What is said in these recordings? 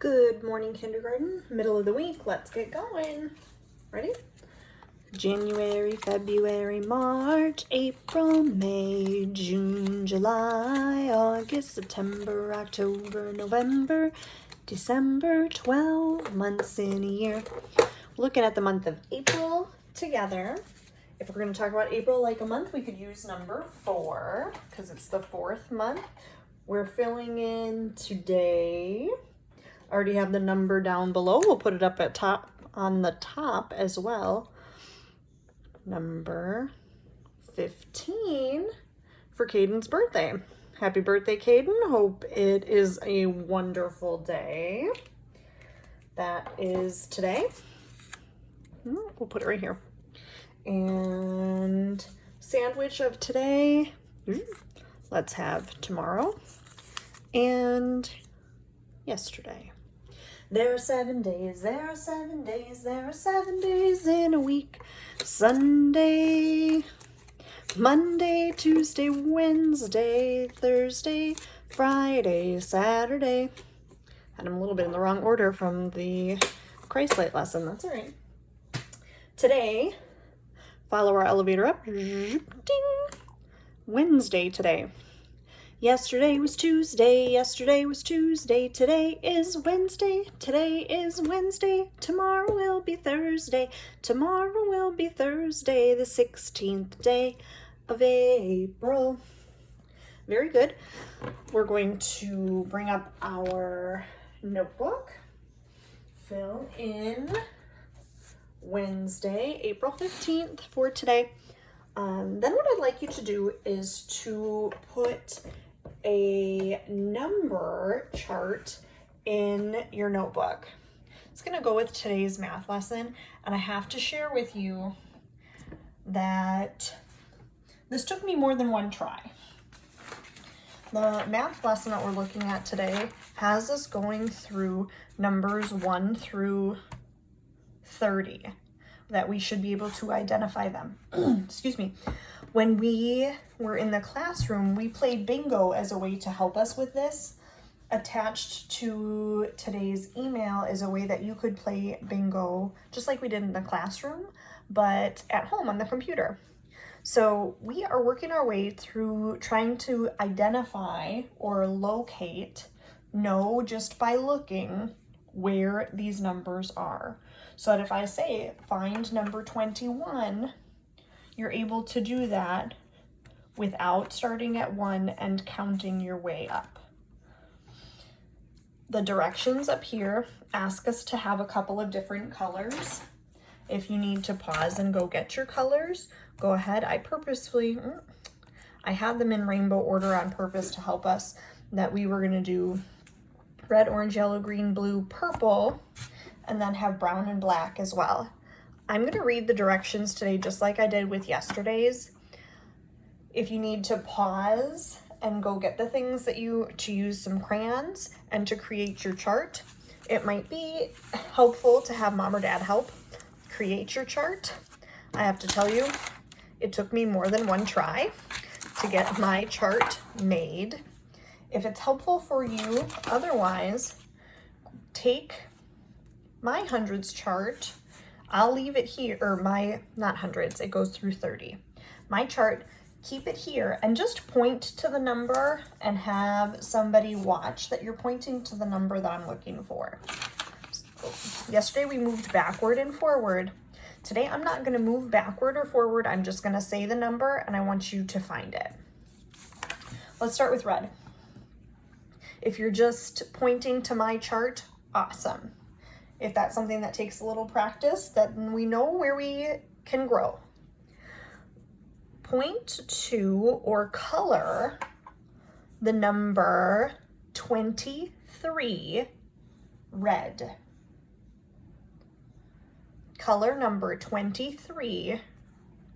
Good morning, kindergarten. Middle of the week. Let's get going. Ready? January, February, March, April, May, June, July, August, September, October, November, December, 12 months in a year. Looking at the month of April together. If we're going to talk about April like a month, we could use number 4 because it's the 4th month. We're filling in today. I already have the number down below. We'll put it up at top on the top as well. Number 15 for Caden's birthday. Happy birthday, Caden. Hope it is a wonderful day. That is today. We'll put it right here. And sandwich of today. Let's have tomorrow and yesterday. There are 7 days, there are 7 days, there are 7 days in a week. Sunday, Monday, Tuesday, Wednesday, Thursday, Friday, Saturday. Had them a little bit in the wrong order from the Christ-Light lesson. That's all right. Today, follow our elevator up. Ding! Wednesday today. Yesterday was Tuesday, yesterday was Tuesday, today is Wednesday, today is Wednesday, tomorrow will be Thursday, tomorrow will be Thursday, the 16th day of April. Very good. We're going to bring up our notebook, fill in Wednesday, April 15th for today. Then what I'd like you to do is to put a number chart in your notebook. It's going to go with today's math lesson, and I have to share with you that this took me more than one try. The math lesson that we're looking at today has us going through numbers 1 through 30 that we should be able to identify them. Excuse me. When we were in the classroom, we played bingo as a way to help us with this. Attached to today's email is a way that you could play bingo just like we did in the classroom, but at home on the computer. So we are working our way through trying to identify or locate, know just by looking where these numbers are. So that if I say find number 21, you're able to do that without starting at 1 and counting your way up. The directions up here ask us to have a couple of different colors. If you need to pause and go get your colors, go ahead. I had them in rainbow order on purpose to help us, that we were gonna do red, orange, yellow, green, blue, purple, and then have brown and black as well. I'm going to read the directions today just like I did with yesterday's. If you need to pause and go get the things that to use some crayons and to create your chart, it might be helpful to have mom or dad help create your chart. I have to tell you, it took me more than one try to get my chart made. If it's helpful for you, otherwise, take my hundreds chart. I'll leave it here, or not hundreds, it goes through 30. My chart, keep it here and just point to the number and have somebody watch that you're pointing to the number that I'm looking for. Yesterday we moved backward and forward. Today I'm not gonna move backward or forward, I'm just gonna say the number and I want you to find it. Let's start with red. If you're just pointing to my chart, awesome. If that's something that takes a little practice, then we know where we can grow. Point to or color the number 23 red. Color number 23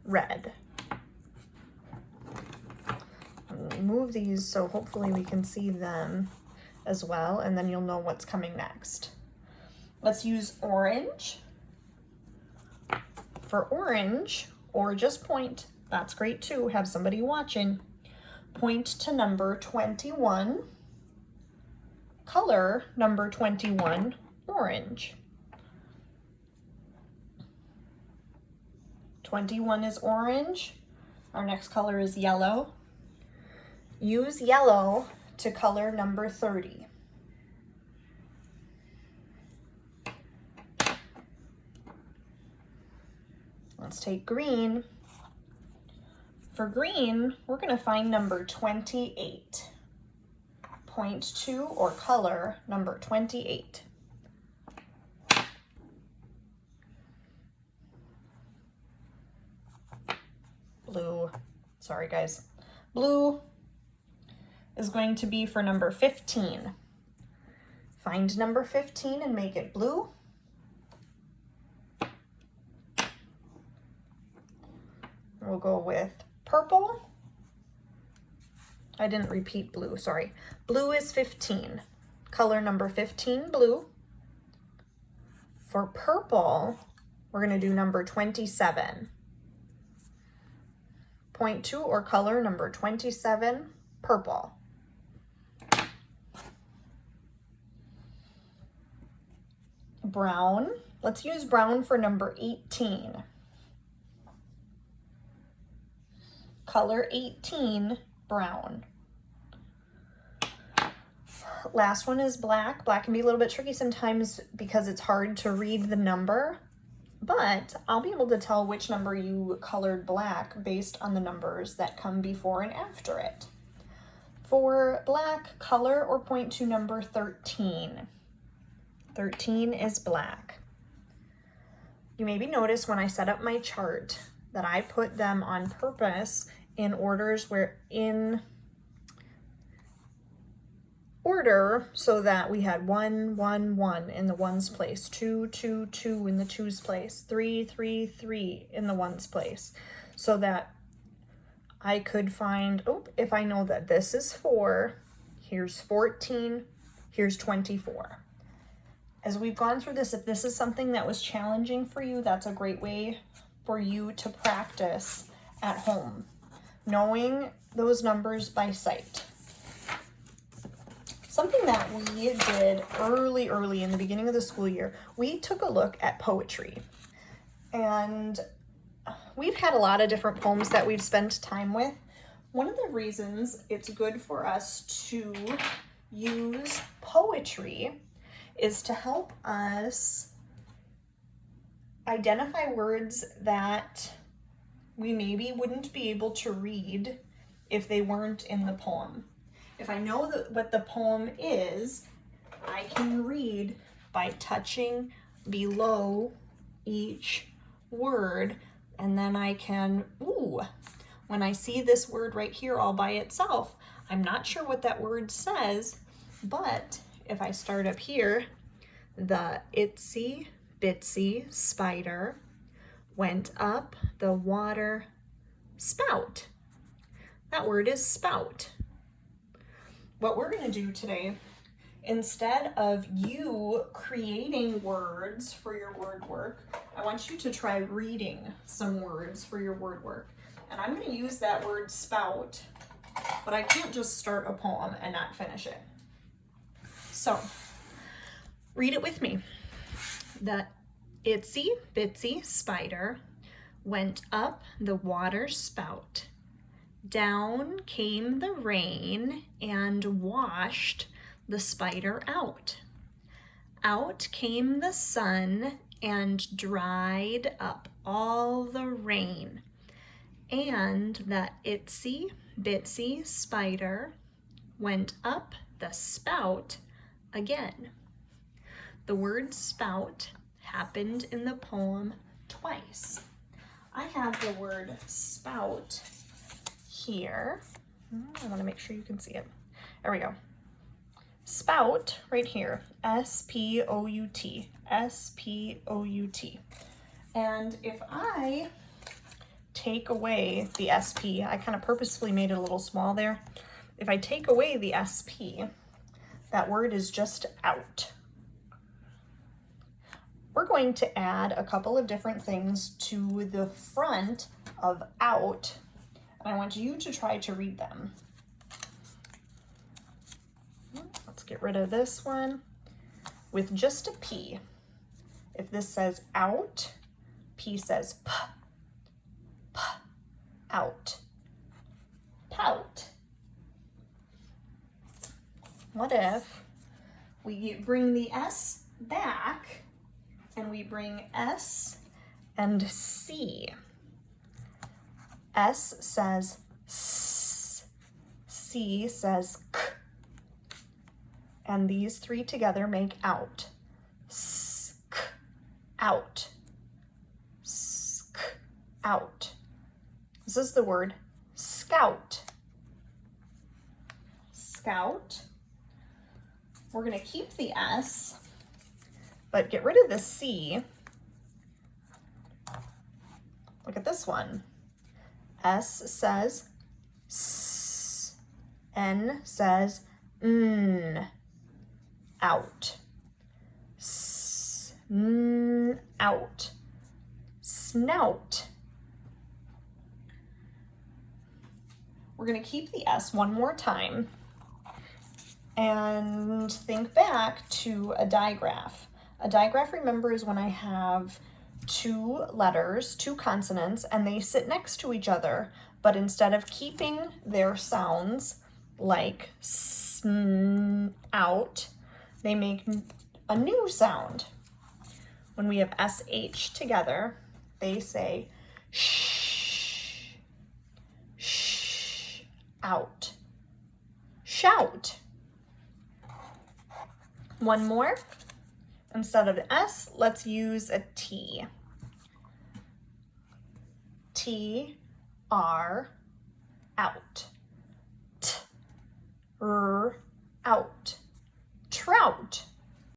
red. Move these so hopefully we can see them as well, and then you'll know what's coming next. Let's use orange. For orange, or just point, that's great too, have somebody watching. Point to number 21 color number 21 orange. 21 is orange. Our next color is yellow. Use yellow to color number 30. Let's take green. For green, we're going to find number 28. Point to or color number 28. Blue, sorry guys. Blue is going to be for number 15. Find number 15 and make it blue. We'll go with purple. I didn't repeat blue, sorry. Blue is 15. Color number 15, blue. For purple, we're going to do number 27. Point to or color number 27, purple. Brown, let's use brown for number 18. Color 18, brown. Last one is black. Black can be a little bit tricky sometimes because it's hard to read the number, but I'll be able to tell which number you colored black based on the numbers that come before and after it. For black, color or point to number 13. 13 is black. You maybe notice when I set up my chart that I put them on purpose in orders where in order so that we had 1, 1, 1 in the ones place, 2, 2, 2 in the twos place, 3, 3, 3 in the ones place, so that I could find, oh, if I know that this is 4, here's 14, here's 24. As we've gone through this, if this is something that was challenging for you, that's a great way for you to practice at home, knowing those numbers by sight. Something that we did early in the beginning of the school year, we took a look at poetry. And we've had a lot of different poems that we've spent time with. One of the reasons it's good for us to use poetry is to help us identify words that we maybe wouldn't be able to read if they weren't in the poem. If I know what the poem is, I can read by touching below each word, and then I can, when I see this word right here all by itself, I'm not sure what that word says, but if I start up here, the itsy bitsy spider went up the water spout. That word is spout. What we're going to do today, instead of you creating words for your word work, I want you to try reading some words for your word work. And I'm going to use that word spout, but I can't just start a poem and not finish it. So, read it with me. The itsy bitsy spider went up the water spout. Down came the rain and washed the spider out. Out came the sun and dried up all the rain. And the itsy bitsy spider went up the spout again. The word spout happened in the poem twice. I have the word spout here. I want to make sure you can see it. There we go. Spout right here. S-P-O-U-T. S-P-O-U-T. And if I take away the S-P, I kind of purposefully made it a little small there. If I take away the S-P, that word is just out. We're going to add a couple of different things to the front of out, and I want you to try to read them. Let's get rid of this one with just a P. If this says out, P says p, p, out, pout. What if we bring the S back and we bring S and C? S says S, C says K, and these three together make out. S-k, out. S-k, out. This is the word scout. Scout. We're going to keep the S, but get rid of the C. Look at this one. S says S, N says N, out. S, N, out. Snout. We're going to keep the S one more time and think back to a digraph. A digraph, remember, is when I have two letters, two consonants, and they sit next to each other, but instead of keeping their sounds like out, they make a new sound. When we have SH together, they say shh, shh, out, shout. One more. Instead of S, let's use a T. T, R, out. T, R, out. Trout.